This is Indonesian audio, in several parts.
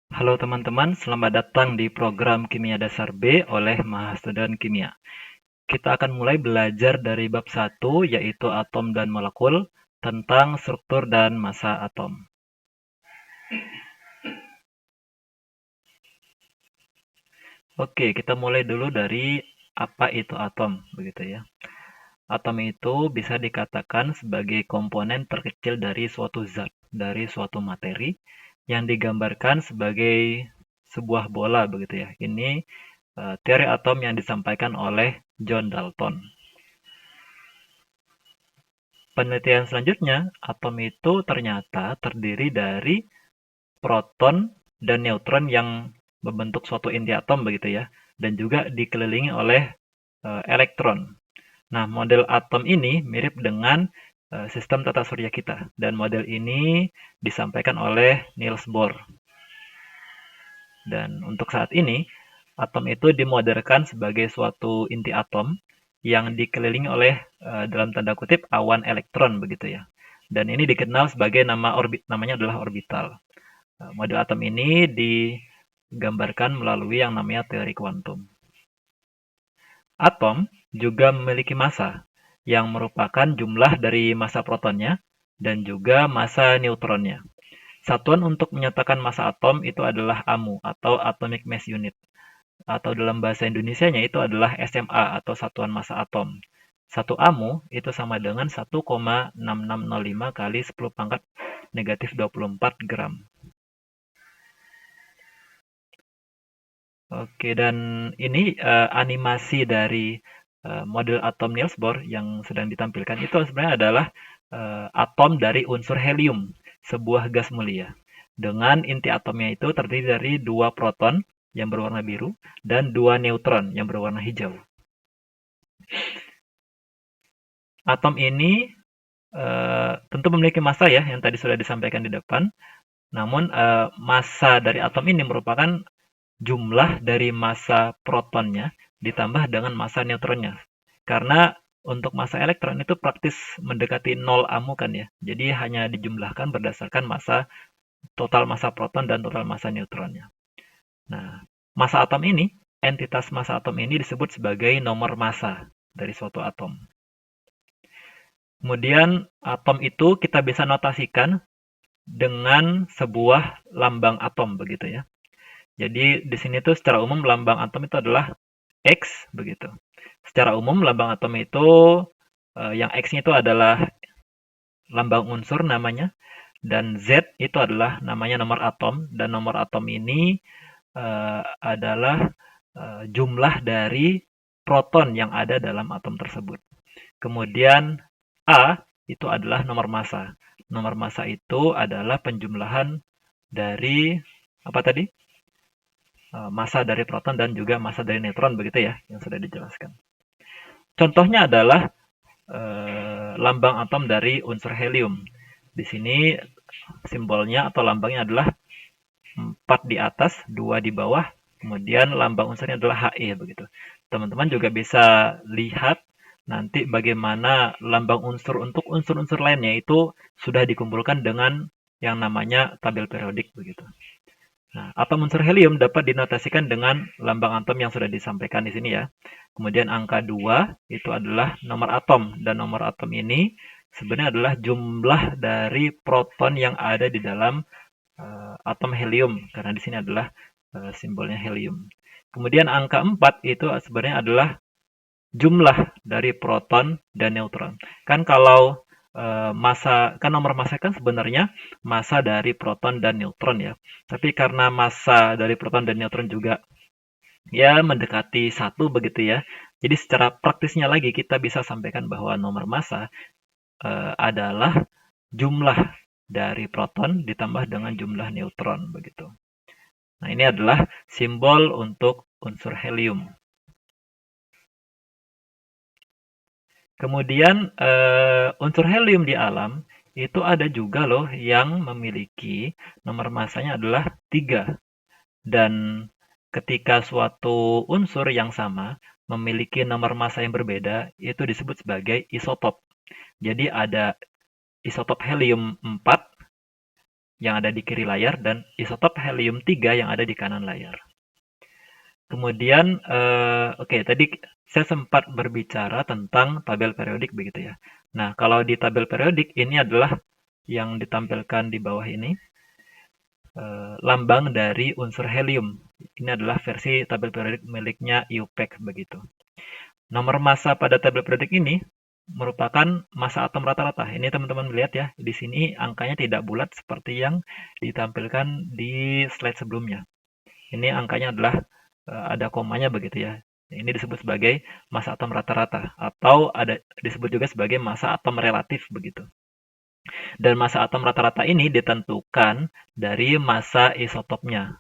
Halo teman-teman, selamat datang di program Kimia Dasar B oleh Mahasiswa Kimia. Kita akan mulai belajar dari bab 1, yaitu atom dan molekul, tentang struktur dan massa atom. Oke, kita mulai dulu dari apa itu atom, begitu ya. Atom itu bisa dikatakan sebagai komponen terkecil dari suatu zat, dari suatu materi, yang digambarkan sebagai sebuah bola, begitu ya. Ini teori atom yang disampaikan oleh John Dalton. Penelitian selanjutnya, atom itu ternyata terdiri dari proton dan neutron yang membentuk suatu inti atom begitu ya, dan juga dikelilingi oleh elektron. Nah, model atom ini mirip dengan sistem tata surya kita, dan model ini disampaikan oleh Niels Bohr. Dan untuk saat ini, atom itu dimodelkan sebagai suatu inti atom yang dikelilingi oleh dalam tanda kutip awan elektron begitu ya. Dan ini dikenal sebagai namanya adalah orbital. Model atom ini digambarkan melalui yang namanya teori kuantum. Atom juga memiliki massa yang merupakan jumlah dari massa protonnya dan juga massa neutronnya. Satuan untuk menyatakan massa atom itu adalah AMU atau atomic mass unit, atau dalam bahasa Indonesianya itu adalah SMA atau satuan massa atom. Satu AMU itu sama dengan 1,6605 kali 10 pangkat negatif 24 gram. Oke, dan ini animasi dari model atom Niels Bohr yang sedang ditampilkan itu sebenarnya adalah atom dari unsur helium, sebuah gas mulia. Dengan inti atomnya itu terdiri dari dua proton yang berwarna biru dan dua neutron yang berwarna hijau. Atom ini tentu memiliki massa ya, yang tadi sudah disampaikan di depan. Namun massa dari atom ini merupakan jumlah dari massa protonnya ditambah dengan massa neutronnya. Karena untuk massa elektron itu praktis mendekati nol AMU kan ya. Jadi hanya dijumlahkan berdasarkan total massa proton dan total massa neutronnya. Nah, massa atom ini, entitas massa atom ini disebut sebagai nomor massa dari suatu atom. Kemudian atom itu kita bisa notasikan dengan sebuah lambang atom begitu ya. Jadi di sini tuh secara umum lambang atom itu adalah X begitu. Secara umum lambang atom itu yang X-nya itu adalah lambang unsur namanya, dan Z itu adalah namanya nomor atom, dan nomor atom ini adalah jumlah dari proton yang ada dalam atom tersebut. Kemudian A itu adalah nomor massa. Nomor massa itu adalah penjumlahan dari apa tadi? Massa dari proton dan juga massa dari neutron begitu ya, yang sudah dijelaskan. Contohnya adalah lambang atom dari unsur helium. Di sini simbolnya atau lambangnya adalah 4 di atas, 2 di bawah, kemudian lambang unsurnya adalah He begitu. Teman-teman juga bisa lihat nanti bagaimana lambang unsur untuk unsur-unsur lainnya itu sudah dikumpulkan dengan yang namanya tabel periodik begitu. Nah, atom unsur helium dapat dinotasikan dengan lambang atom yang sudah disampaikan di sini ya. Kemudian angka 2 itu adalah nomor atom, dan nomor atom ini sebenarnya adalah jumlah dari proton yang ada di dalam atom helium, karena di sini adalah simbolnya helium. Kemudian angka 4 itu sebenarnya adalah jumlah dari proton dan neutron. Kan kalau massa, kan nomor massa kan sebenarnya massa dari proton dan neutron ya. Tapi karena massa dari proton dan neutron juga ya mendekati satu begitu ya. Jadi secara praktisnya lagi kita bisa sampaikan bahwa nomor massa adalah jumlah dari proton ditambah dengan jumlah neutron begitu. Nah, ini adalah simbol untuk unsur helium. Kemudian unsur helium di alam itu ada juga loh yang memiliki nomor massanya adalah 3. Dan ketika suatu unsur yang sama memiliki nomor massa yang berbeda, itu disebut sebagai isotop. Jadi ada isotop helium 4 yang ada di kiri layar dan isotop helium-3 yang ada di kanan layar. Kemudian, oke, tadi saya sempat berbicara tentang tabel periodik begitu ya. Nah, kalau di tabel periodik ini adalah yang ditampilkan di bawah ini, lambang dari unsur helium. Ini adalah versi tabel periodik miliknya IUPAC begitu. Nomor massa pada tabel periodik ini merupakan massa atom rata-rata. Ini teman-teman lihat ya, di sini angkanya tidak bulat seperti yang ditampilkan di slide sebelumnya. Ini angkanya adalah ada komanya begitu ya. Ini disebut sebagai massa atom rata-rata atau ada disebut juga sebagai massa atom relatif begitu. Dan massa atom rata-rata ini ditentukan dari massa isotopnya.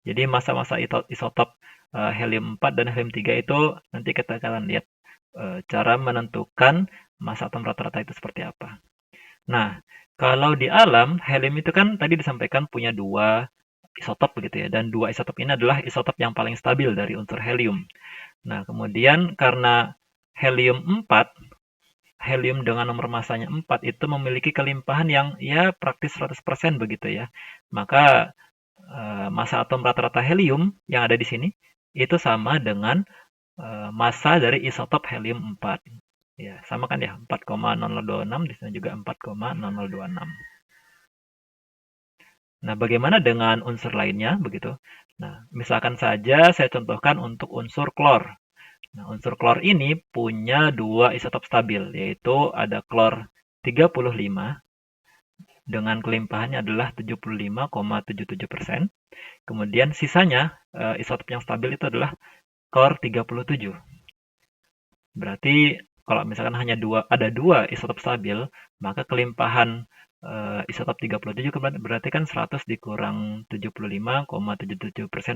Jadi massa-massa isotop helium 4 dan helium 3 itu nanti kita akan lihat cara menentukan massa atom rata-rata itu seperti apa. Nah, kalau di alam, helium itu kan tadi disampaikan punya dua isotop begitu ya, dan dua isotop ini adalah isotop yang paling stabil dari unsur helium. Nah, kemudian karena helium 4, helium dengan nomor massanya 4 itu memiliki kelimpahan yang ya praktis 100% begitu ya. Maka massa atom rata-rata helium yang ada di sini itu sama dengan massa dari isotop helium 4. Ya, sama kan ya, 4,0026 di sini juga 4,0026. Nah, bagaimana dengan unsur lainnya begitu? Nah, misalkan saja saya contohkan untuk unsur klor. Nah, unsur klor ini punya dua isotop stabil, yaitu ada klor 35 dengan kelimpahannya adalah 75,77%. Kemudian sisanya isotop yang stabil itu adalah klor 37. Berarti kalau misalkan hanya ada dua isotop stabil, maka kelimpahan isotop 37 berarti kan 100 dikurang 75,77%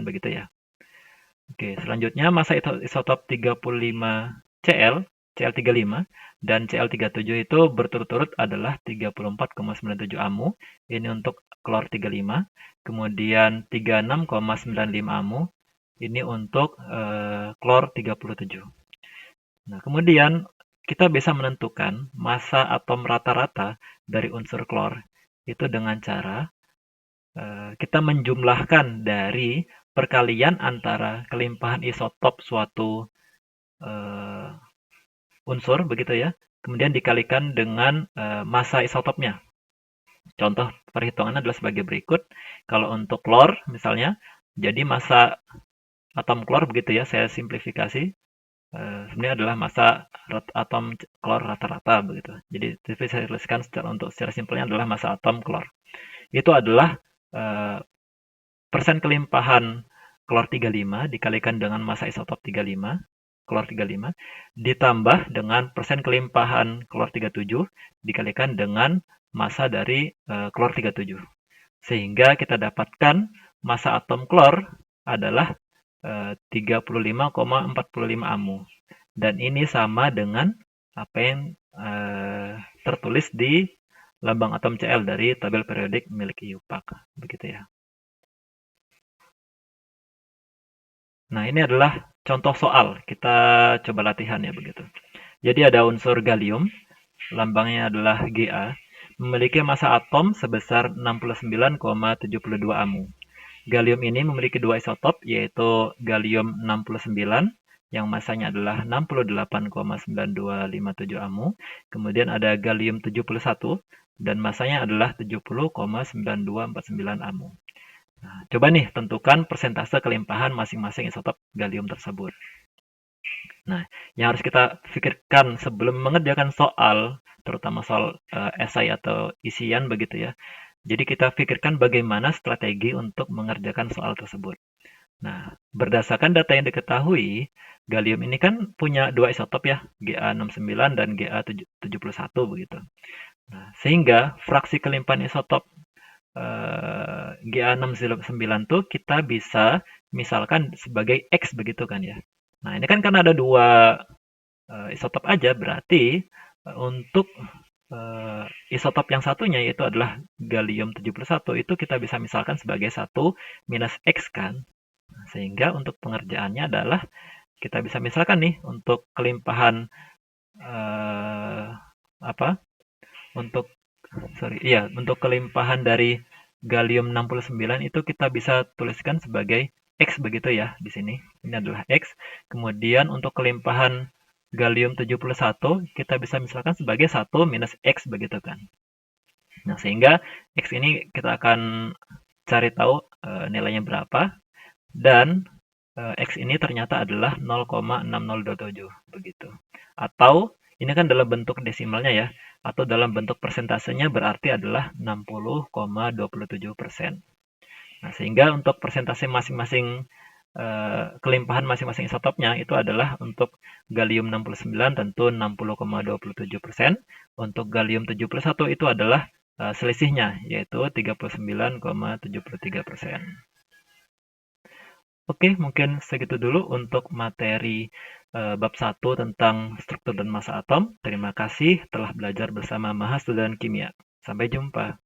begitu ya. Oke, selanjutnya massa isotop 35 Cl, Cl35 dan Cl37 itu berturut-turut adalah 34,97 AMU. Ini untuk klor 35, kemudian 36,95 AMU. Ini untuk klor 37. Nah, kemudian kita bisa menentukan massa atom rata-rata dari unsur klor itu dengan cara kita menjumlahkan dari perkalian antara kelimpahan isotop suatu unsur begitu ya, kemudian dikalikan dengan massa isotopnya. Contoh perhitungannya adalah sebagai berikut. Kalau untuk klor misalnya, jadi massa atom klor begitu ya, saya simplifikasi. Sebenarnya adalah massa atom klor rata-rata begitu. Jadi saya tuliskan secara simpelnya adalah massa atom klor. Itu adalah persen kelimpahan klor 35 dikalikan dengan massa isotop 35, klor 35, ditambah dengan persen kelimpahan klor 37 dikalikan dengan massa dari klor 37. Sehingga kita dapatkan massa atom klor adalah 35,45 AMU. Dan ini sama dengan apa yang tertulis di lambang atom Cl dari tabel periodik milik IUPAC. Begitu ya. Nah, ini adalah contoh soal. Kita coba latihan ya begitu. Jadi ada unsur gallium, lambangnya adalah Ga, memiliki massa atom sebesar 69,72 AMU. Gallium ini memiliki dua isotop, yaitu gallium 69 yang massanya adalah 68,9257 AMU. Kemudian ada gallium 71 dan massanya adalah 70,9249 AMU. Nah, coba nih tentukan persentase kelimpahan masing-masing isotop gallium tersebut. Nah, yang harus kita pikirkan sebelum mengerjakan soal, terutama soal esai atau isian begitu ya. Jadi kita pikirkan bagaimana strategi untuk mengerjakan soal tersebut. Nah, berdasarkan data yang diketahui, gallium ini kan punya dua isotop ya, Ga69 dan Ga71 begitu. Nah, sehingga fraksi kelimpahan isotop Ga69 tuh kita bisa misalkan sebagai X begitu kan ya. Nah, ini kan karena ada dua isotop aja, berarti untuk isotop yang satunya yaitu adalah gallium 71 itu kita bisa misalkan sebagai 1 minus X kan. Nah, sehingga untuk pengerjaannya adalah kita bisa misalkan nih untuk kelimpahan apa? Untuk untuk kelimpahan dari gallium 69 itu kita bisa tuliskan sebagai X begitu ya di sini. Ini adalah X. Kemudian untuk kelimpahan gallium 71 kita bisa misalkan sebagai 1 minus X begitu kan. Nah, sehingga X ini kita akan cari tahu nilainya berapa, dan X ini ternyata adalah 0,6027 begitu. Atau ini kan dalam bentuk desimalnya ya, atau dalam bentuk persentasenya berarti adalah 60,27%. Nah, sehingga untuk persentase masing-masing kelimpahan masing-masing isotopnya itu adalah untuk gallium 69 tentu 60,27%, untuk gallium 71 itu adalah selisihnya yaitu 39,73%. Oke, mungkin segitu dulu untuk materi bab 1 tentang struktur dan massa atom. Terima kasih telah belajar bersama Mahasiswa Kimia. Sampai jumpa.